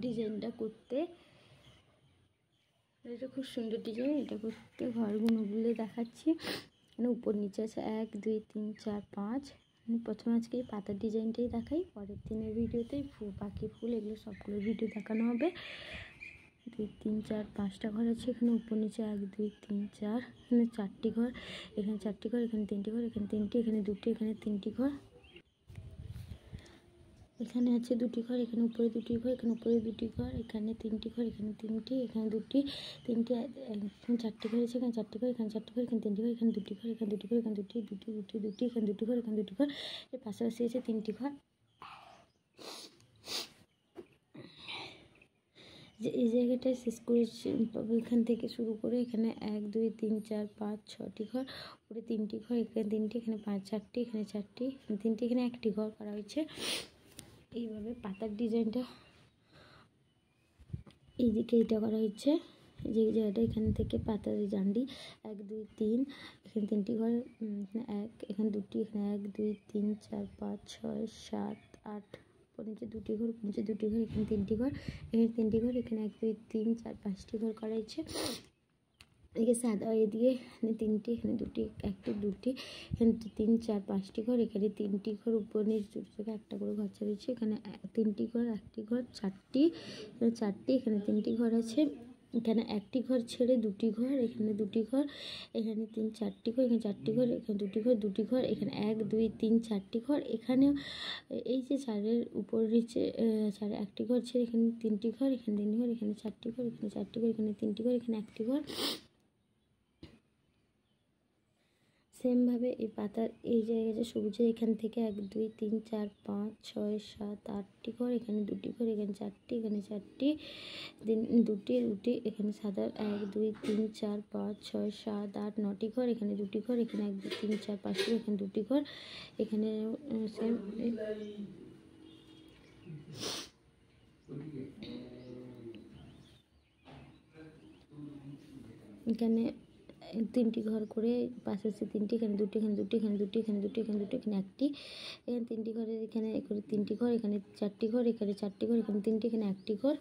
ডিজাইনটা করতে, এটা খুব সুন্দর ডিজাইন। এটা করতে ঘরগুলো গুলে দেখাচ্ছি। মানে উপর নিচে আছে 1 2 3 4 5। প্রথমে আজকে এই পাতার ডিজাইনটাই দেখাই, পরের দিনের ভিডিওতে বাকি ফুল এগুলো সবগুলো ভিডিও দেখানো হবে। 2 3 4 5টা ঘর আছে এখানে, উপর নিচে 1 2 3 4, এখানে 4টি ঘর, এখানে 4টি ঘর, এখানে 3টি ঘর, এখানে 3টি, এখানে 2টি, এখানে 3টি ঘর, এখানে আছে 2টি ঘর, এখানে উপরে 2টি ঘর, এখানে উপরে 2টি ঘর, এখানে 3টি ঘর, এখানে 3টি, এখানে 2টি, 3টি, এখানে 4টি ঘর আছে, এখানে 4টি ঘর, এখানে 4টি ঘর, এখানে 3টি ঘর, এখানে 2টি ঘর, এখানে 2টি ঘর, এখানে 2টি, 2টি, 2টি, 2টি, এখানে 2টি ঘর, এখানে 2টি ঘর, এর পাশাপাশি আছে 3টি ঘর। যে এই জায়গাটায় শেষ করেছি, এখান থেকে শুরু করে এখানে 1 2 3 4 5 6টি ঘর, উপরে 3টি ঘর, এখানে 3টি, এখানে 5 4টি, এখানে 4টি, এখানে 3টি, এখানে 1টি ঘর করা হয়েছে। এইভাবে পাতার ডিজাইনটা এইদিকে এটা করা হচ্ছে। যে জায়গাটা এখান থেকে পাতার জান্ডি 1 2 3, এখানে 3টি ঘর, এখানে 1, এখানে 2টি, এখানে 1 2 3 4 5 6 7 8, নিচে 2টি ঘর, নিচে 2টি ঘর, এখানে 3টি ঘর, এখানে 3টি ঘর, এখানে 1 2 3 4 5টি ঘর করা হয়েছে। এদিকে সাদা, এদিকে এখানে 3টি, এখানে 2টি, 1টি 2টি, এখানে 3 4 5টি ঘর, এখানে 3টি ঘর, উপর নিচ দুটো থেকে একটা করে ঘর রয়েছে। এখানে 3টি ঘর, 1টি ঘর, 4টি, এখানে 4টি, এখানে 3টি ঘর আছে, এখানে 1টি ঘর ছেড়ে 2টি ঘর, এখানে 2টি ঘর, এখানে 3 4টি ঘর, এখানে 4টি ঘর, এখানে 2টি ঘর, 2টি ঘর, এখানে 1 2 3 4টি ঘর। এখানেও এই যে চারের উপর নিচে চারে 1টি ঘর ছেড়ে এখানে 3টি ঘর, এখানে 3টি ঘর, এখানে 4টি ঘর, এখানে 4টি ঘর, এখানে 3টি ঘর, এখানে 1টি ঘর। সেম ভাবে এই পাতার এই জায়গাটা সবুজের এখান থেকে 1 2 3 4 5 6 7 8টি ঘর, এখানে 2টি ঘর, এখানে 4টি, এখানে 4টি, 2টি, 2টি, এখানে সাদা 1 2 3 4 5 6 7 8 9টি ঘর, এখানে 2টি ঘর, এখানে 1 2 3 4 5টি, এখানে 2টি ঘর, এখানে সেম এখানে 3টি ঘর করে পাশে আছে 3টি, এখানে 2টি, এখানে 2টি, এখানে 2টি, এখানে 2টি, এখানে 2টি, এখানে 1টি, এখানে 3টি ঘরের এখানে করে 3টি ঘর, এখানে 4টি ঘর, এখানে 4টি ঘর, এখানে 3টি, এখানে 1টি ঘর।